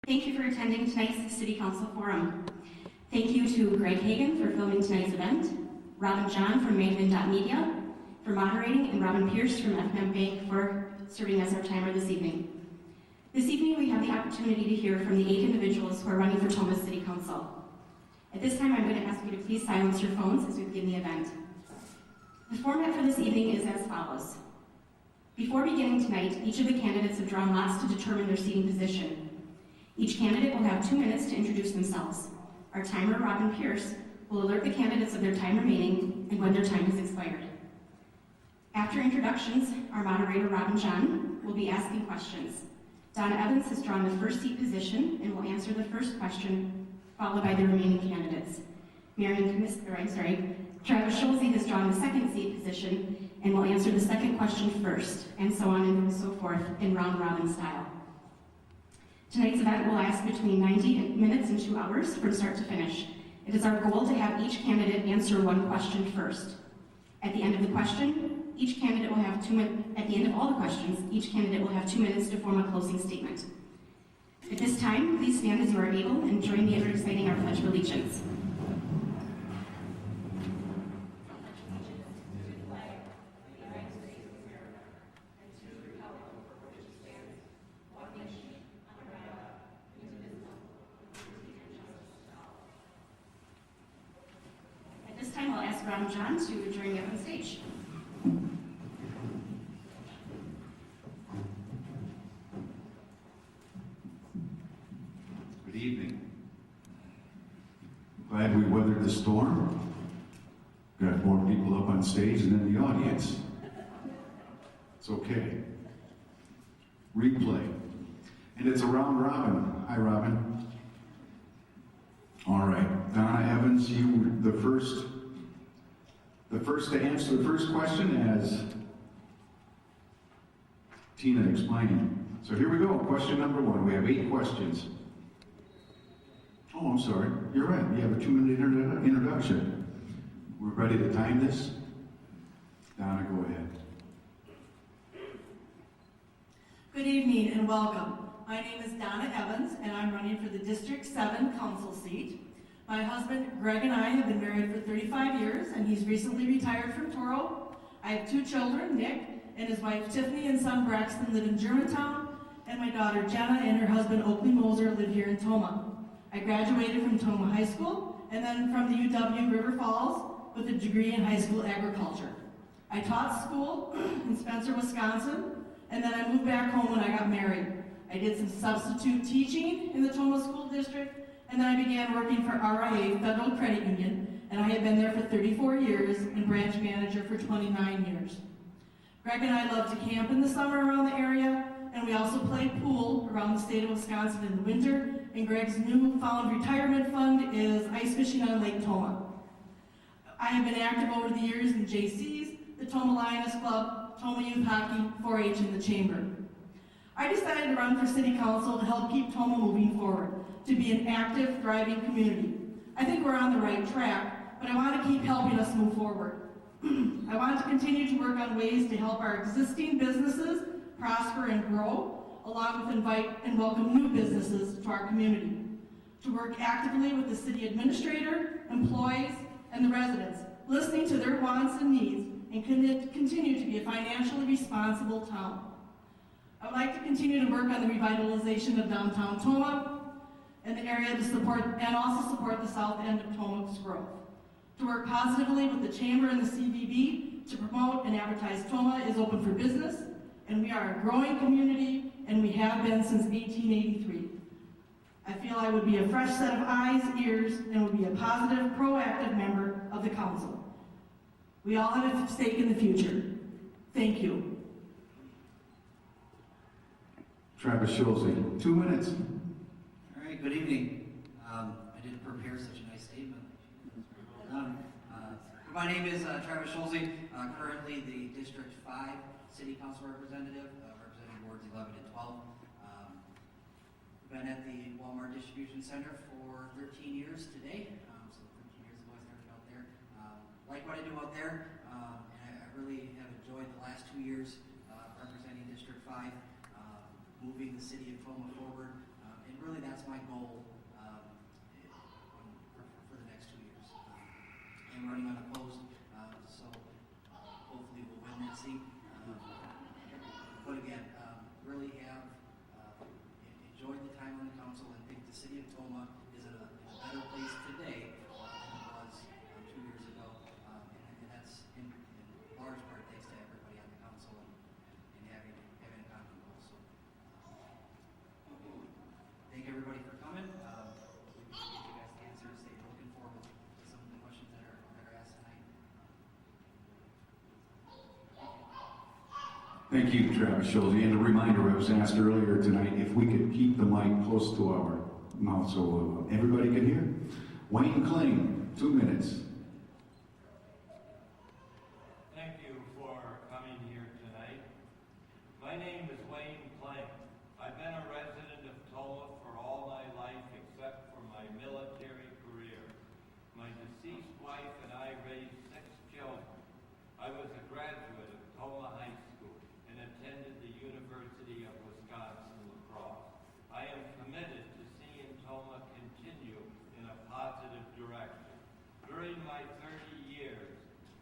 Thank you for attending tonight's City Council Forum. Thank you to Greg Hagan for filming tonight's event, Robin John from Media for moderating, and Robin Pierce from FMM Bank for serving as our timer this evening. This evening we have the opportunity to hear from the 8 individuals who are running for Tomah City Council. At this time I'm going to ask you to please silence your phones as we begin the event. The format for this evening is as follows. Before beginning tonight, each of the candidates have drawn lots to determine their seating position. Each candidate will have 2 minutes to introduce themselves. Our timer, Robin Pierce, will alert the candidates of their time remaining and when their time has expired. After introductions, our moderator, Robin John, will be asking questions. Donna Evans has drawn the first seat position and will answer the first question, followed by the remaining candidates. Travis Schulze has drawn the second seat position and will answer the second question first, and so on and so forth in round-robin style. Tonight's event will last between 90 minutes and 2 hours from start to finish. It is our goal to have each candidate answer one question first. At the end of the question, each candidate will have 2 minutes. At the end of all the questions, each candidate will have 2 minutes to form a closing statement. At this time, please stand as you are able and join me in reciting our Pledge of Allegiance. Robin John to join me up on stage. Good evening. Glad we weathered the storm. Got more people up on stage than in the audience. It's okay. Replay. And it's a round robin. Hi, Robin. All right. Donna Evans, you were the first to answer the first question as Tina explaining. So here we go, question number 1. We have 8 questions. Oh, I'm sorry, you're right, we have a 2-minute introduction. We're ready to time this? Donna, go ahead. Good evening and welcome. My name is Donna Evans and I'm running for the District 7 Council seat. My husband, Greg, and I have been married for 35 years, and he's recently retired from Toro. I have 2 children, Nick and his wife Tiffany and son Braxton live in Germantown, and my daughter Jenna and her husband Oakley Moser live here in Tomah. I graduated from Tomah High School and then from the UW River Falls with a degree in high school agriculture. I taught school in Spencer, Wisconsin, and then I moved back home when I got married. I did some substitute teaching in the Tomah School District, and then I began working for RIA, Federal Credit Union, and I have been there for 34 years and branch manager for 29 years. Greg and I love to camp in the summer around the area, and we also play pool around the state of Wisconsin in the winter, and Greg's newfound retirement fund is ice fishing on Lake Tomah. I have been active over the years in JC's, the Tomah Lioness Club, Tomah Youth Hockey, 4-H, and the Chamber. I decided to run for City Council to help keep Tomah moving forward, to be an active, thriving community. I think we're on the right track, but I want to keep helping us move forward. I want to continue to work on ways to help our existing businesses prosper and grow, along with invite and welcome new businesses to our community. To work actively with the city administrator, employees, and the residents, listening to their wants and needs, and continue to be a financially responsible town. I would like to continue to work on the revitalization of downtown Tomah and the area to support and also support the south end of Tomah's growth. To work positively with the Chamber and the CVB to promote and advertise Tomah is open for business, and we are a growing community, and we have been since 1883. I feel I would be a fresh set of eyes, ears, and would be a positive, proactive member of the council. We all have a stake in the future. Thank you. Travis Schulze, 2 minutes. All right, good evening. I didn't prepare such a nice statement. My name is Travis Schulze, currently the District 5 City Council representative, representing wards 11 and 12. Been at the Walmart Distribution Center for 13 years today, so 13 years ago I started out there. Like what I do out there, and I really have enjoyed the last 2 years representing District 5, moving the city of Tomah forward, and really that's on the council and think the city of Toma is in a better place today than it was 2 years ago. And that's in large part thanks to everybody on the council and having a common goal. So thank everybody for coming. We appreciate you guys' answers. They're looking forward to some of the questions that are asked tonight. Thank you, Travis Schulte. And a reminder, I was asked earlier tonight if we could keep the mic close to our mouth so everybody can hear. Wayne Kling, 2 minutes. Thank you for coming here tonight. My name is Wayne Kling. I've been a resident of Toma for all my life except for my military career. My deceased wife and I raised 6 children. I was a graduate of Toma High School and attended the University of Wisconsin-La Crosse. I am committed to seeing Toma continue in a positive direction. During my 30 years,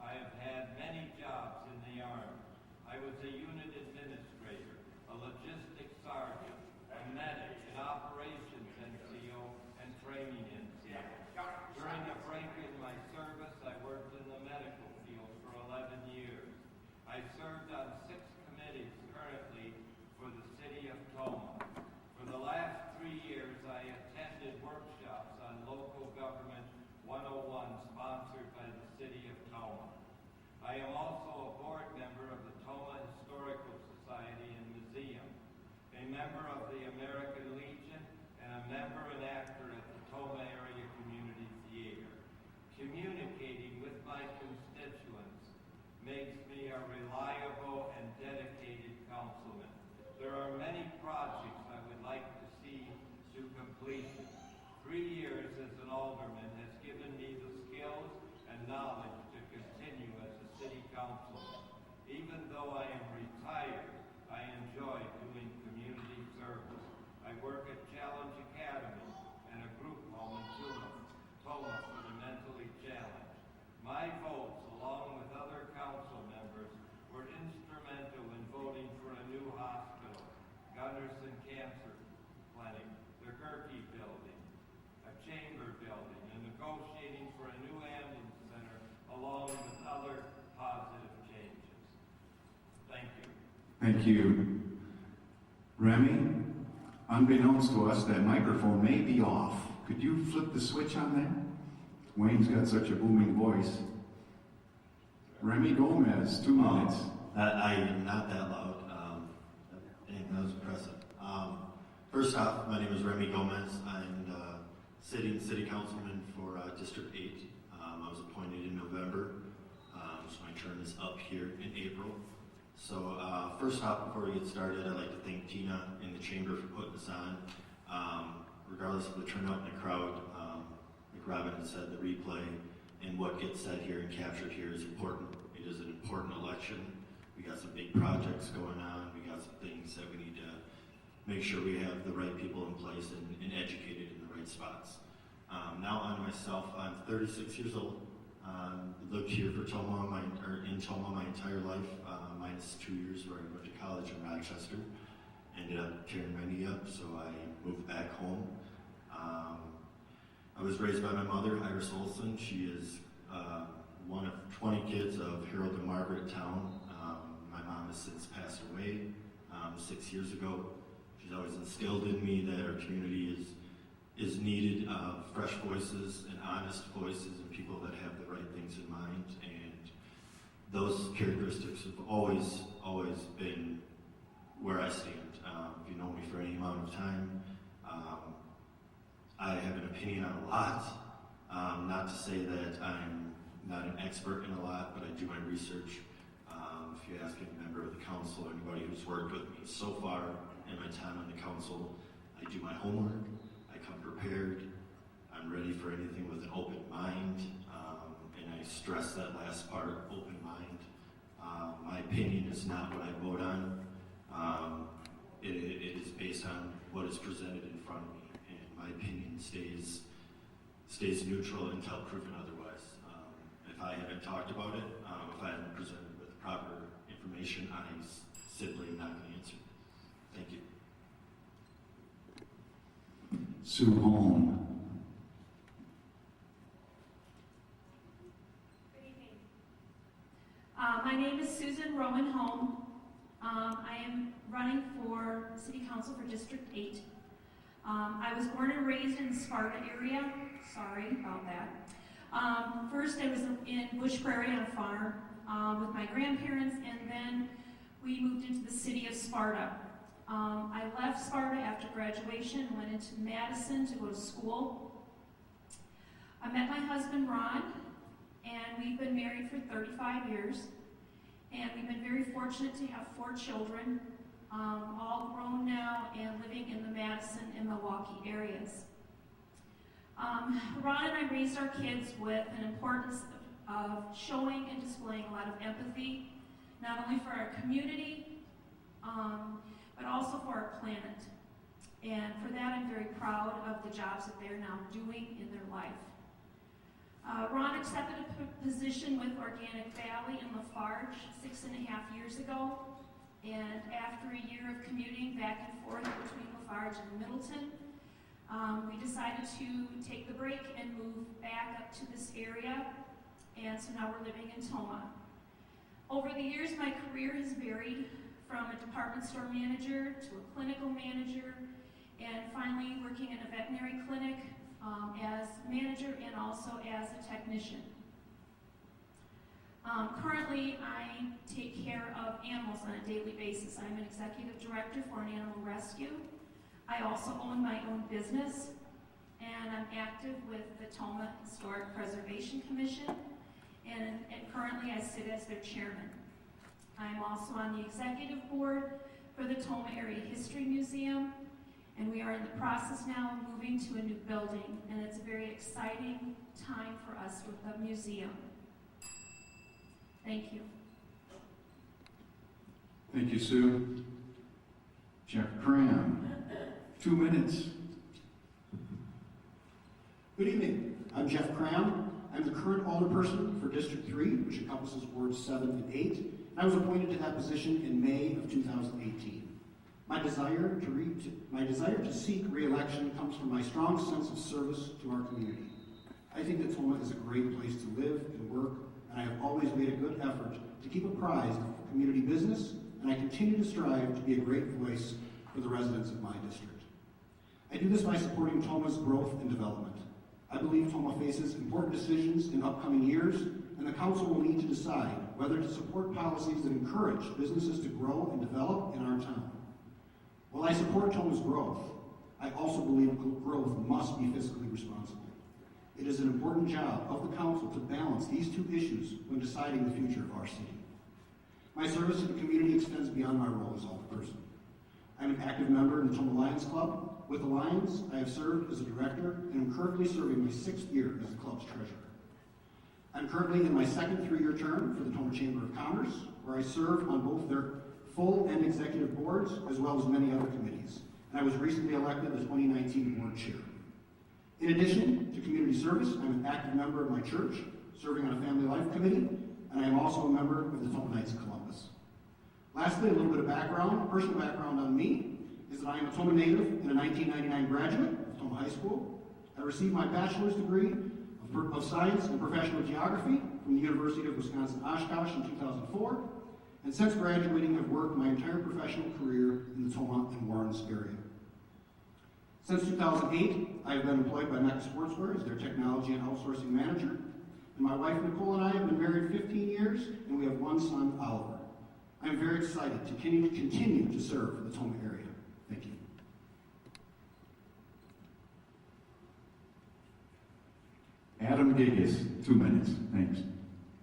I have had many jobs in the Army. I was a unit administrator, a logistics sergeant, a medic, an operations NCO, and training NCO. During a break in my service, I worked in the medical field for 11 years. I served on 6 committees currently for the city of Toma. For the last 3 years, I attended workshops on local government 101 sponsored by the city of Toma. I am also a board member of the Toma Historical Society and Museum, a member of the American Legion, and a member and actor at the Toma Area Community Theater. Communicating with my constituents makes me a reliable and dedicated councilman. There are many projects I would like to see to completion. 3 years as an alderman has given me the skills and knowledge to continue as a city councilman. Even though I am retired, I enjoy doing community service. I work at Challenge Academy and a group home in Toma for the mentally challenged. My votes, along with other council members, were instrumental in voting for a new hospital, Gunderson Cancer Clinic, the Gerke Building, a chamber building, and negotiating for a new ambulance center, along with other positive changes. Thank you. Thank you. Remy, unbeknownst to us, that microphone may be off. Could you flip the switch on there? Wayne's got such a booming voice. Remy Gomez, 2 minutes. I am not that loud. That was impressive. First off, my name is Remy Gomez. I'm sitting city councilman for District 8. I was appointed in November, so my term is up here in April. So first off, before we get started, I'd like to thank Tina and the chamber for putting this on. Regardless of the turnout in the crowd, like Robin had said, the replay and what gets said here and captured here is important. It is an important election. We got some big projects going on. We got some things that we need to make sure we have the right people in place and educated in the right spots. Now on myself, I'm 36 years old. Lived here for in Toma my entire life, minus 2 years where I went to college in Rochester. Ended up tearing my knee up, so I moved back home. I was raised by my mother, Iris Olson. She is one of 20 kids of Harold and Margaret Town. My mom has since passed away 6 years ago. She's always instilled in me that our community is needed of fresh voices and honest voices and people that have the right things in mind. And those characteristics have always been where I stand. If you know me for any amount of time, I have an opinion on a lot. Not to say that I'm not an expert in a lot, but I do my research. If you ask any member of the council, anybody who's worked with me so far in my time on the council, I do my homework, I come prepared, I'm ready for anything with an open mind, and I stress that last part, open mind. My opinion is not what I vote on. It is based on what is presented in front of me, and my opinion stays neutral until proven otherwise. If I haven't talked about it, if I haven't presented with the proper information, I'm simply not going to answer. Thank you. Sue Holm. Good evening. My name is Susan Roman Holm. I am running for City Council for District 8. I was born and raised in the Sparta area. Sorry about that. First, I was in Bush Prairie on a farm with my grandparents, and then we moved into the city of Sparta. I left Sparta after graduation and went into Madison to go to school. I met my husband, Ron, and we've been married for 35 years. And we've been very fortunate to have 4 children, all grown now and living in the Madison and Milwaukee areas. Ron and I raised our kids with an importance of showing and displaying a lot of empathy, not only for our community, but also for our planet. And for that, I'm very proud of the jobs that they're now doing in their life. Ron accepted a position with Organic Valley in Lafarge 6.5 years ago. And after a year of commuting back and forth between Lafarge and Middleton, we decided to take the break and move back up to this area. And so now we're living in Tomah. Over the years, my career has varied from a department store manager to a clinical manager, and finally working in a veterinary clinic as manager and also as a technician. Currently, I take care of animals on a daily basis. I'm an executive director for an animal rescue. I also own my own business, and I'm active with the Tomah Historic Preservation Commission, and currently I sit as their chairman. I'm also on the executive board for the Tomah Area History Museum, and we are in the process now of moving to a new building, and it's a very exciting time for us with the museum. Thank you. Thank you, Sue. Jeff Cram, 2 minutes. Good evening. I'm Jeff Cram. I'm the current alderperson for District 3, which encompasses Wards 7 and 8, and I was appointed to that position in May of 2018. My desire to seek re-election comes from my strong sense of service to our community. I think that Tomah is a great place to live and work, and I have always made a good effort to keep apprised of community business, and I continue to strive to be a great voice for the residents of my district. I do this by supporting Tomah's growth and development. I believe Tomah faces important decisions in upcoming years, and the council will need to decide whether to support policies that encourage businesses to grow and develop in our town. While I support Tomah's growth, I also believe growth must be fiscally responsible. It is an important job of the council to balance these two issues when deciding the future of our city. My service to the community extends beyond my role as alderperson. I'm an active member in the Tomah Lions Club. With the Lions, I have served as a director and am currently serving my 6th year as the club's treasurer. I'm currently in my second 3-year term for the Tomah Chamber of Commerce, where I serve on both their full and executive boards, as well as many other committees. And I was recently elected the 2019 board chair. In addition to community service, I'm an active member of my church, serving on a family life committee, and I am also a member of the Tomah Knights of Columbus. Lastly, a little bit of background, personal background on me, is that I am a Tomah native and a 1999 graduate of Tomah High School. I received my bachelor's degree of science and professional geography from the University of Wisconsin-Oshkosh in 2004, and since graduating, I've worked my entire professional career in the Tomah and Warrens area. Since 2008, I have been employed by Mecca Sportswear as their technology and outsourcing manager, and my wife Nicole and I have been married 15 years, and we have one son, Oliver. I am very excited to continue to serve the Tomah area. Thank you. Adam Gigas, 2 minutes. Thanks.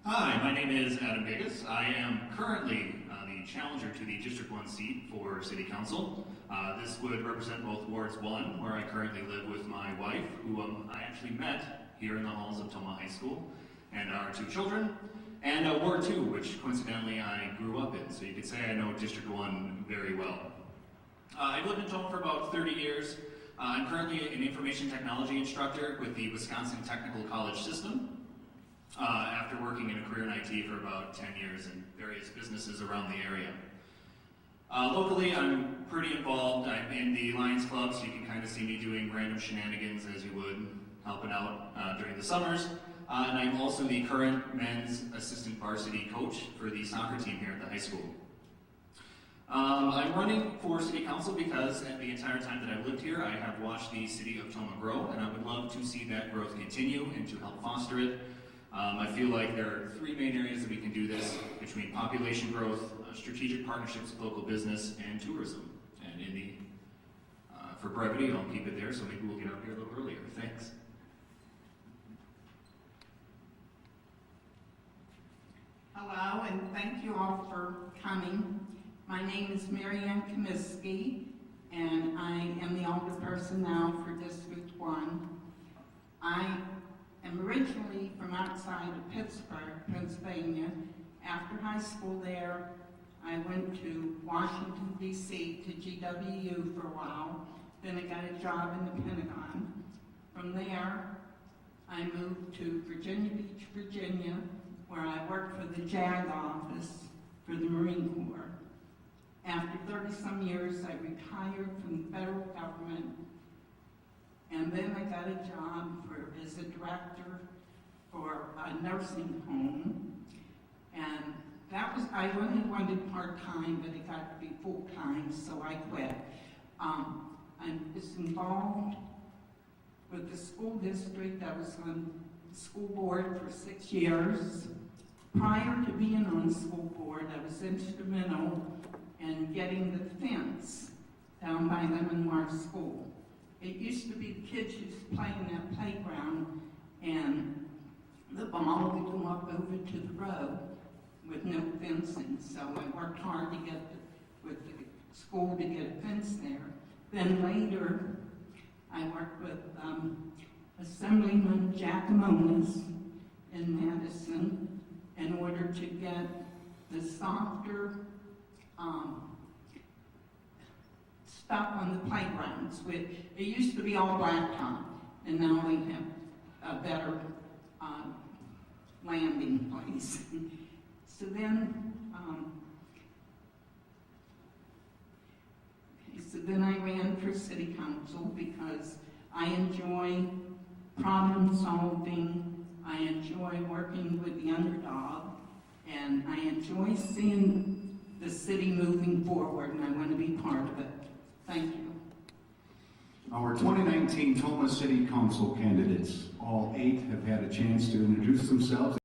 Hi, my name is Adam Gigas. I am currently the challenger to the District 1 seat for City Council. This would represent both Wards 1, where I currently live with my wife, who I actually met here in the halls of Tomah High School, and our 2 children, and Ward 2, which coincidentally I grew up in, so you could say I know District 1 very well. I've lived in Tomah for about 30 years. I'm currently an information technology instructor with the Wisconsin Technical College System, after working in a career in IT for about 10 years in various businesses around the area. Locally, I'm pretty involved. I'm in the Lions Club, so you can kind of see me doing random shenanigans as you would, helping out during the summers. And I'm also the current men's assistant varsity coach for the soccer team here at the high school. I'm running for city council because at the entire time that I've lived here, I have watched the city of Toma grow, and I would love to see that growth continue and to help foster it. I feel like there are three main areas that we can do this, between population growth, strategic partnerships with local business, and tourism. And in the, for brevity, I'll keep it there, so maybe we'll get out here a little earlier. Thanks. Hello, and thank you all for coming. My name is Marianne Comiskey, and I am the alderperson now for District 1. I am originally from outside of Pittsburgh, Pennsylvania. After high school there, I went to Washington, D.C. to GWU for a while. Then I got a job in the Pentagon. From there, I moved to Virginia Beach, Virginia, where I worked for the JAG office for the Marine Corps. After 30-some years, I retired from the federal government, and then I got a job as a director for a nursing home. And that was, I only wanted part-time, but it got to be full-time, so I quit. I was involved with the school district. I was on the school board for 6 years. Prior to being on the school board, I was instrumental in getting the fence down by Lemonmore School. It used to be the kids used to play in that playground, and the ball would go up over to the road with no fencing. So I worked hard to get with the school to get a fence there. Then later, I worked with Assemblyman Giacomonis in Madison in order to get the softer stuff on the playgrounds. It used to be all blacktop, and now we have a better landing place. So then, I ran for city council because I enjoy problem solving, I enjoy working with the underdog, and I enjoy seeing the city moving forward, and I want to be part of it. Thank you. Our 2019 Toma City Council candidates, all 8 have had a chance to introduce themselves.